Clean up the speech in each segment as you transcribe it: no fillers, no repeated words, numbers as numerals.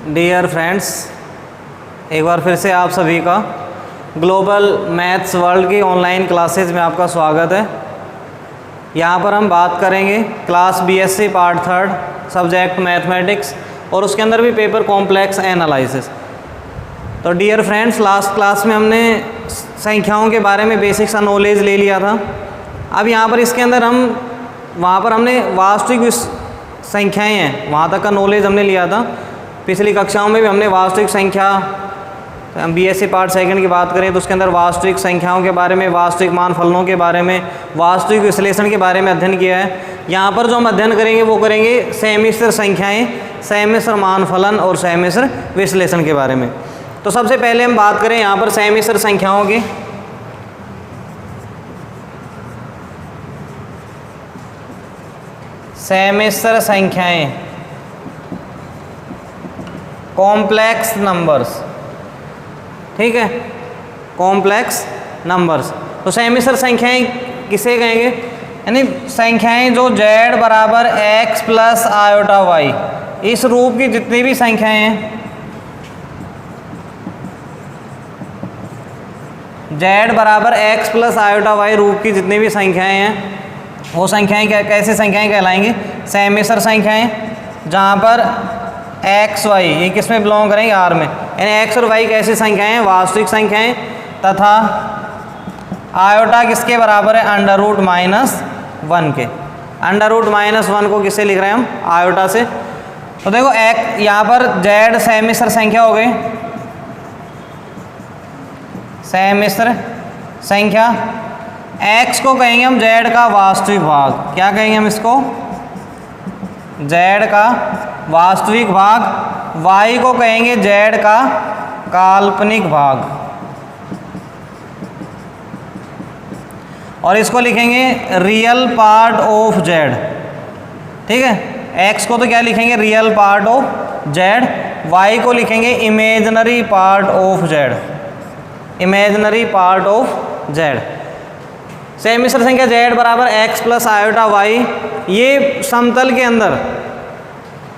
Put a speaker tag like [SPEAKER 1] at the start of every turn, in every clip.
[SPEAKER 1] Dear friends, एक बार फिर से आप सभी का ग्लोबल मैथ्स वर्ल्ड की ऑनलाइन क्लासेज में आपका स्वागत है। यहाँ पर हम बात करेंगे class BSc part 3 subject mathematics और उसके अंदर भी पेपर कॉम्प्लेक्स एनालिसिस। तो डियर फ्रेंड्स, लास्ट क्लास में हमने संख्याओं के बारे में बेसिक सा नॉलेज ले लिया था। अब यहाँ पर इसके अंदर वहाँ पर हमने वास्तविक संख्याएँ हैं वहाँ तक का नॉलेज हमने लिया था। पिछली कक्षाओं में भी हमने वास्तविक संख्या, बीएससी पार्ट 2 की बात करें तो उसके अंदर वास्तविक संख्याओं के बारे में, वास्तविक मान फलनों के बारे में, वास्तविक विश्लेषण के बारे में अध्ययन किया है। यहाँ पर जो हम अध्ययन करेंगे वो करेंगे समिश्र संख्याएं, समिश्र मान फलन और समिश्र विश्लेषण के बारे में। तो सबसे पहले हम बात करें यहाँ पर समिश्र संख्याओं की। समिश्र संख्याएं, कॉम्प्लेक्स नंबर्स, ठीक है, कॉम्प्लेक्स नंबर्स। तो समिश्र संख्याएं किसे कहेंगे? यानी संख्याएं जो z बराबर x प्लस आयोटा y, इस रूप की जितनी भी संख्याएं हैं, z बराबर x प्लस आयोटा y रूप की जितनी भी संख्याएं हैं वो संख्याएं कैसे संख्याएं कहलाएंगी? समिश्र संख्याएं, जहाँ पर x y ये किस में बिलोंग करेंगे? R में। यानी x और y कैसी संख्याएं हैं? वास्तविक संख्याएं। तथा आयोटा किसके बराबर है? अंडर रूट माइनस 1 के। अंडर रूट माइनस 1 को किससे लिख रहे हैं हम? आयोटा से। तो देखो एक यहाँ पर z समिश्र संख्या हो गई, समिश्र संख्या। x को कहेंगे हम z का वास्तविक भाग। क्या कहेंगे हम इसको? z का वास्तविक भाग। y को कहेंगे z का काल्पनिक भाग और इसको लिखेंगे रियल पार्ट ऑफ z। ठीक है, x को तो क्या लिखेंगे? Real part of z। y को लिखेंगे imaginary part of z, imaginary part of z। समिश्र संख्या z बराबर x प्लस आयोटा y, ये समतल के अंदर,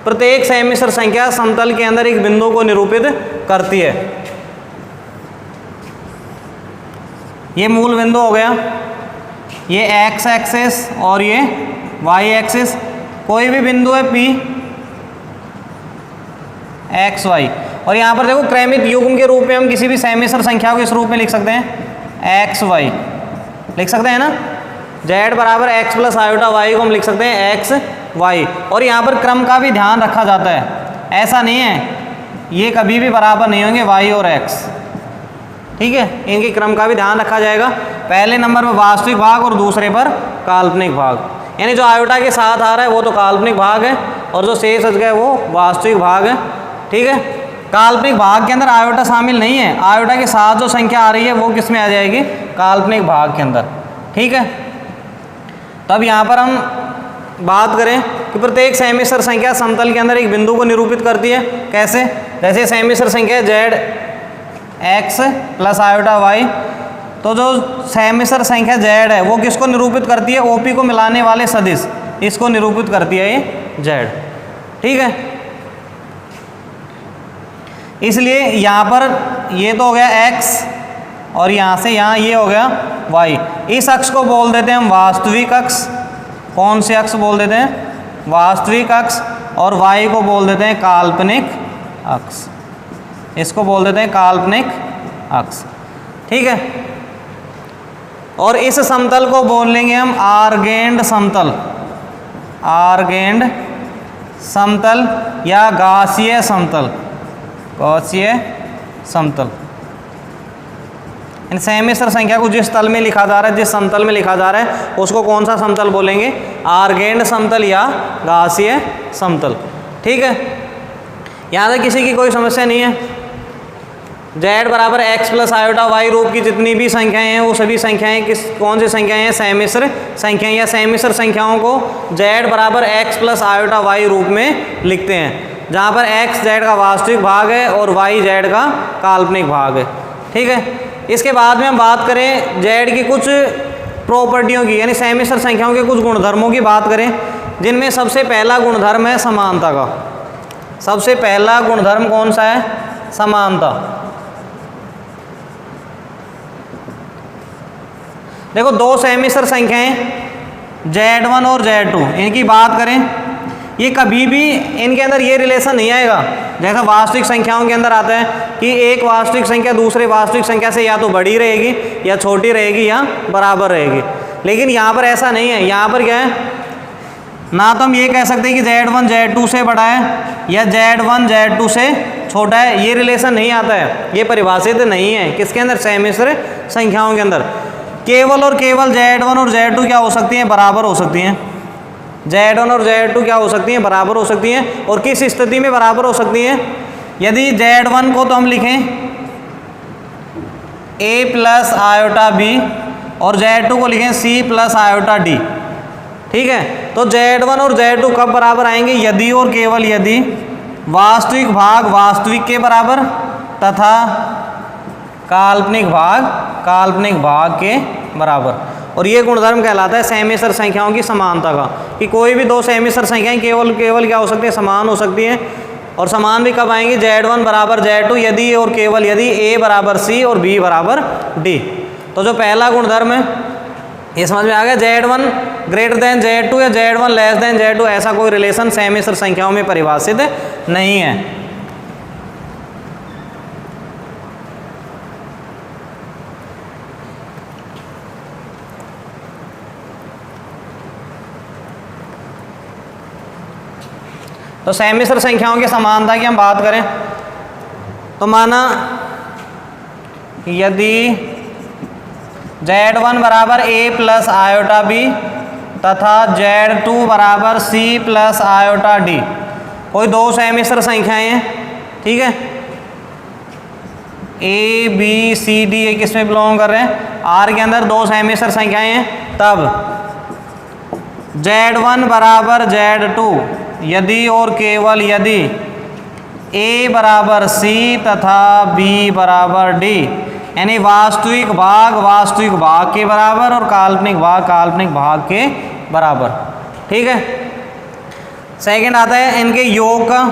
[SPEAKER 1] प्रत्येक समिश्र संख्या समतल के अंदर एक बिंदु को निरूपित करती है। ये मूल बिंदु हो गया, ये x एक्सिस और ये y एक्सिस। कोई भी बिंदु है P x y, और यहाँ पर देखो क्रमिक युग्म के रूप में हम किसी भी समिश्र संख्या को इस रूप में लिख सकते हैं, x y लिख सकते हैं ना। z बराबर x प्लस आयोटा y को हम लिख सकते हैं x y। और यहाँ पर क्रम का भी ध्यान रखा जाता है, ऐसा नहीं है ये कभी भी बराबर नहीं होंगे y और x, ठीक है, इनके क्रम का भी ध्यान रखा जाएगा। पहले नंबर पर वास्तविक भाग और दूसरे पर काल्पनिक भाग। यानी जो आयोटा के साथ आ रहा है वो तो काल्पनिक भाग है और जो शेष बच गए वो वास्तविक भाग है, ठीक है। काल्पनिक भाग के अंदर आयोटा शामिल नहीं है, आयोटा के साथ जो संख्या आ रही है वो किस में आ जाएगी? काल्पनिक भाग के अंदर, ठीक है। तब यहाँ पर हम बात करें कि प्रत्येक समिश्र संख्या समतल के अंदर एक बिंदु को निरूपित करती है। कैसे? जैसे समिश्र संख्या z x plus iota y, तो जो समिश्र संख्या z है वो किसको निरूपित करती है? OP को मिलाने वाले सदिश, इसको निरूपित करती है ये z, ठीक है। इसलिए यहाँ पर ये तो हो गया x और यहाँ से यहाँ ये हो गया y। इस अक्ष को बोल देते हैं हम वास्तविक अक्ष। कौन से अक्ष बोल देते हैं? वास्तविक अक्ष। और y को बोल देते हैं काल्पनिक अक्ष, इसको बोल देते हैं काल्पनिक अक्ष, ठीक है। और इस समतल को बोल लेंगे हम आर्गेंड समतल, आर्गेंड समतल या गासीय समतल, गासीय समतल। इन समिश्र संख्या को जिस तल में लिखा जा रहा है, जिस समतल में लिखा जा रहा है उसको कौन सा समतल बोलेंगे? आर्गेंड समतल या गासीय समतल, ठीक है। यहाँ तक किसी की कोई समस्या नहीं है। z बराबर x प्लस आयोटा y रूप की जितनी भी संख्याएं हैं वो सभी संख्याएं कौन सी संख्याएं हैं? समिश्र संख्याएं। या समिश्र संख्याओं को z बराबर x प्लस आयोटा y रूप में लिखते हैं, जहाँ पर x z का वास्तविक भाग है और y z का काल्पनिक भाग है, ठीक है। इसके बाद में हम बात करें z की कुछ प्रॉपर्टियों की, यानी समिश्र संख्याओं के कुछ गुणधर्मों की बात करें, जिनमें सबसे पहला गुणधर्म है समानता का। सबसे पहला गुणधर्म कौन सा है? समानता। देखो दो समिश्र संख्याएं Z1 और Z2, इनकी बात करें, ये कभी भी इनके अंदर ये रिलेशन नहीं आएगा जैसा वास्तविक संख्याओं के अंदर आता है कि एक वास्तविक संख्या दूसरे वास्तविक संख्या से या तो बड़ी रहेगी या छोटी रहेगी या बराबर रहेगी। लेकिन यहाँ पर ऐसा नहीं है। यहाँ पर क्या है, ना तो हम ये कह सकते हैं कि Z1 Z2 से बड़ा है या Z1 Z2 से छोटा है, ये रिलेशन नहीं आता है, ये परिभाषित नहीं है किसके अंदर? समिश्र संख्याओं के अंदर। केवल और केवल Z1 और Z2 क्या हो सकती हैं? बराबर हो सकती हैं। Z1 और Z2 क्या हो सकती हैं? बराबर हो सकती हैं। और किस स्थिति में बराबर हो सकती हैं? यदि Z1 को तो हम लिखें A प्लस आयोटा B और Z2 को लिखें C प्लस आयोटा D। ठीक है, तो Z1 और Z2 कब बराबर आएंगे? यदि और केवल यदि वास्तविक भाग वास्तविक के बराबर तथा काल्पनिक भाग के बराबर। और ये गुणधर्म कहलाता है समिश्र संख्याओं की समानता का, कि कोई भी दो समिश्र संख्याएं केवल क्या हो सकती है? समान हो सकती हैं। और समान भी कब आएंगी? Z1 बराबर Z2 यदि और केवल यदि A बराबर C और B बराबर D। तो जो पहला गुणधर्म है ये समझ में आ गया। Z1 ग्रेटर देन Z2 या Z1 लेस देन Z2 ऐसा कोई रिलेशन समिश्र संख्याओं में परिभाषित नहीं है। तो समिश्र संख्याओं की समानता की हम बात करें तो माना यदि Z1 बराबर A प्लस आयोटा B तथा Z2 बराबर C प्लस आयोटा D, कोई दो समिश्र संख्याएं हैं, ठीक है, A B C D ये किस में बिलोंग कर रहे हैं? R के अंदर दो समिश्र संख्याएं हैं। तब Z1 बराबर Z2 यदि और केवल यदि A बराबर C तथा B बराबर D, यानी वास्तविक भाग के बराबर और काल्पनिक भाग के बराबर। ठीक है, सेकंड आता है इनके योग का,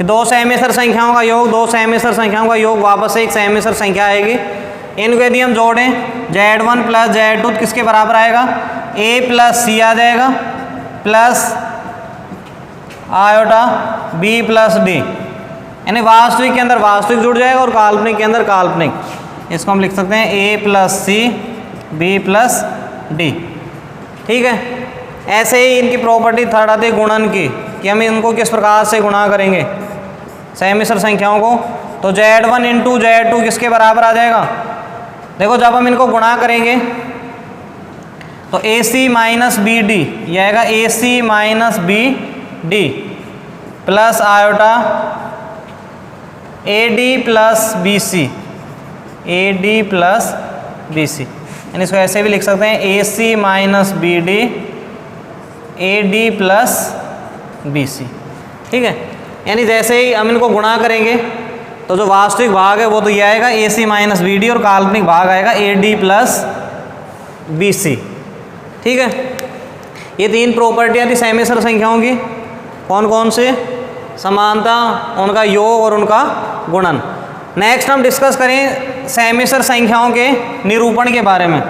[SPEAKER 1] दो समिश्र संख्याओं का योग, दो समिश्र संख्याओं का योग वापस से एक समिश्र संख्या आएगी। इनको यदि हम जोड़ें Z1 प्लस Z2 किसके बराबर आएगा? A प्लस C आ जाएगा plus iota B plus D, यानी वास्तविक के अंदर वास्तविक जुड़ जाएगा और काल्पनिक के अंदर काल्पनिक। इसको हम लिख सकते हैं A plus C B plus D। ठीक है, ऐसे ही इनकी प्रॉपर्टी थर्ड आती है गुणन की, कि हम इनको किस प्रकार से गुणा करेंगे समिश्र संख्याओं को। तो Z1 इंटू Z2 किसके बराबर आ जाएगा? देखो जब हम इनको गुणा करेंगे तो AC माइनस BD यह आएगा AC minus BD plus iota AD plus BC यानी इसको ऐसे भी लिख सकते हैं AC minus BD AD plus BC। ठीक है, यानी जैसे ही हम इनको गुणा करेंगे तो जो वास्तविक भाग है वो तो ये आएगा AC माइनस BD और काल्पनिक भाग आएगा AD प्लस BC। ठीक है, ये तीन प्रॉपर्टियाँ थी समिश्र संख्याओं की। कौन कौन से? समानता, उनका योग और उनका गुणन। नेक्स्ट हम डिस्कस करें समिश्र संख्याओं के निरूपण के बारे में।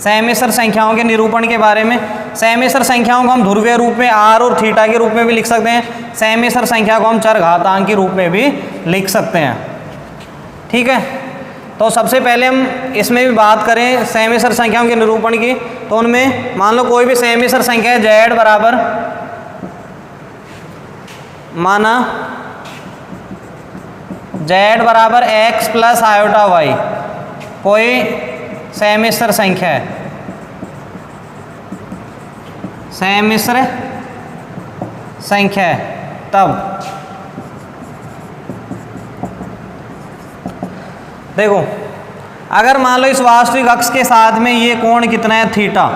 [SPEAKER 1] समिश्र संख्याओं के निरूपण के बारे में, समिश्र संख्याओं को हम ध्रुवीय रूप में R और थीटा के रूप में भी लिख सकते हैं। समिश्र संख्या को हम चरघातांक के रूप में भी लिख सकते हैं। ठीक है, तो सबसे पहले हम इसमें भी बात करें समिश्र संख्याओं के निरूपण की, तो उनमें मान लो कोई भी समिश्र संख्या है Z बराबर, माना Z बराबर x प्लस आयोटा y, कोई समिश्र संख्या है, समिश्र संख्या है, तब देखो अगर मान लो इस वास्तविक अक्ष के साथ में ये कोण कितना है? थीटा।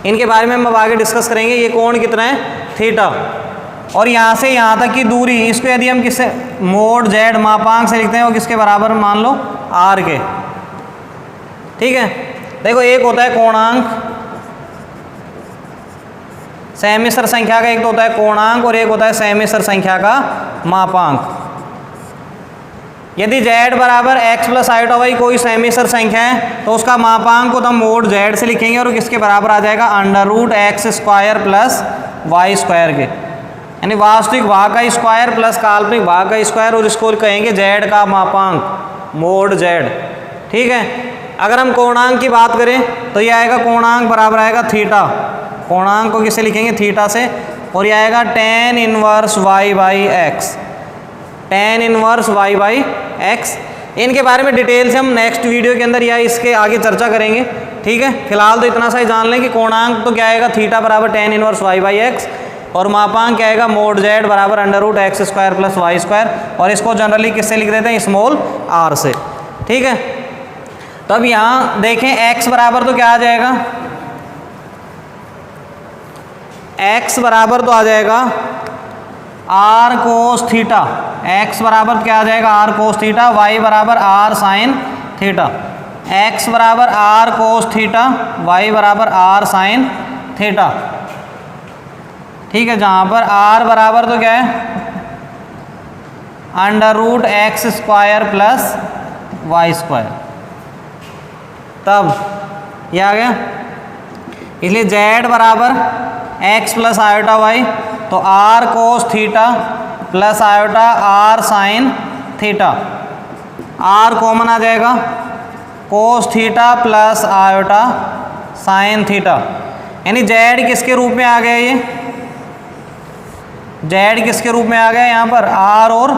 [SPEAKER 1] इनके बारे में हम अब आगे डिस्कस करेंगे। ये कोण कितना है? थीटा। और यहाँ से यहाँ तक की दूरी, इसको यदि हम किससे मोड Z मापांक से लिखते हैं वो किसके बराबर? मान लो R के। ठीक है, देखो एक होता है कोणांक सहमिश्र संख्या का एक तो होता है कोणांक और एक होता है सहमिश्र संख्या का मापांक। यदि z बराबर x प्लस आयोटा वाई कोई सहमिश्र संख्या है तो उसका मापांक को हम मोड z से लिखेंगे और किसके बराबर आ जाएगा, under root x square plus y square के, यानी वास्तविक भाग का स्क्वायर प्लस काल्पनिक भाग का स्क्वायर, और इसको कहेंगे z का मापांक मोड z। ठीक है। अगर हम कोणांक की बात करें तो ये आएगा कोणांक बराबर आएगा थीटा, कोणांक को किससे लिखेंगे, थीटा से, और ये आएगा tan inverse y by x, tan inverse y by x. इनके बारे में डिटेल से हम नेक्स्ट वीडियो के अंदर या इसके आगे चर्चा करेंगे। ठीक है। फिलहाल तो इतना सा ही जान लें कि कोणांक तो क्या आएगा, थीटा बराबर tan inverse y by x, और मापांक क्या आएगा, मोड z बराबर under root x square plus y square, और इसको जनरली किससे लिख देते हैं, स्मॉल r से। ठीक है। तो अब यहाँ देखें x बराबर तो क्या आ जाएगा, x बराबर तो आ जाएगा r कोस थीटा, x बराबर क्या आ जाएगा, r कोस थीटा, y बराबर r साइन थीटा, x बराबर r कोस थीटा, y बराबर r साइन थीटा। ठीक है। जहाँ पर r बराबर तो क्या है, under root x square plus y square, तब ये आ गया। इसलिए z बराबर x प्लस आयोटा वाई, तो r cos theta plus iota r sine theta, r common आ जाएगा, cos theta plus iota sine theta, यानी z किसके रूप में आ गया, ये z किसके रूप में आ गया, यहाँ पर r और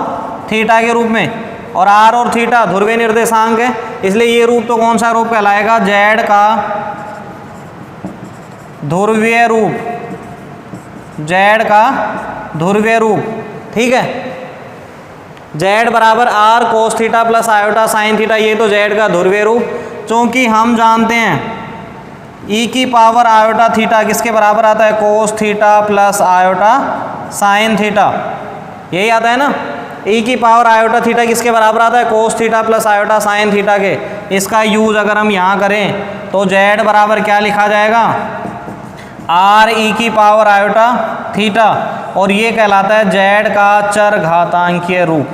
[SPEAKER 1] थीटा के रूप में, और r और थीटा ध्रुवीय निर्देशांक है, इसलिए ये रूप तो कौन सा रूप कहलाएगा, z का ध्रुवीय रूप, z का ध्रुवीय रूप। ठीक है। z बराबर r cos theta plus iota sine theta, ये तो z का ध्रुवीय रूप, चूंकि हम जानते हैं e की पावर आयोटा थीटा किसके बराबर आता है, कोस theta plus iota sine theta, यही आता है ना, e की पावर आयोटा थीटा किसके बराबर आता है, कोस theta plus iota sine theta के। इसका यूज अगर हम यहाँ करें तो z बराबर क्या लिखा जाएगा, r e की पावर आयोटा थीटा, और ये कहलाता है z का चर घातांकीय रूप।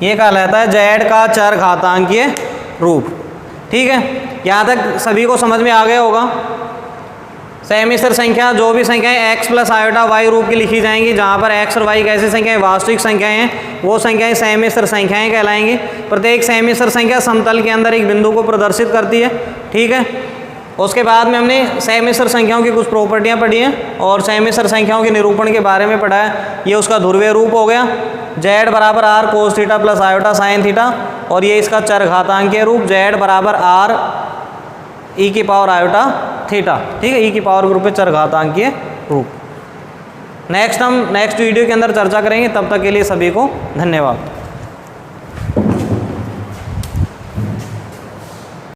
[SPEAKER 1] ये कहलाता है z का चर घातांकीय रूप। ठीक है। यहाँ तक सभी को समझ में आ गया होगा। सहमिश्र संख्या जो भी संख्याएं x प्लस आयोटा y रूप की लिखी जाएंगी, जहाँ पर x और y कैसी संख्याएं वास्तविक संख्याएं हैं, वो संख्याएं सहमिश्र संख्याएं कहलाएंगी। प्रत्येक सहमिश्र संख्या समतल के अंदर एक बिंदु को प्रदर्शित करती है। ठीक है। उसके बाद में हमने सहमिश्र संख्याओं की कुछ प्रॉपर्टियां पढ़ी हैं और सहमिश्र संख्याओं के निरूपण के बारे में पढ़ा है। ये उसका ध्रुवीय रूप हो गया, z बराबर r cos theta plus iota sine theta, और ये इसका चर घातांकीय रूप z बराबर r e की पावर आयोटा थीटा। ठीक है। e की पावर के रूप में चर घातांकीय रूप। नेक्स्ट वीडियो के अंदर चर्चा करेंगे। तब तक के लिए सभी को धन्यवाद।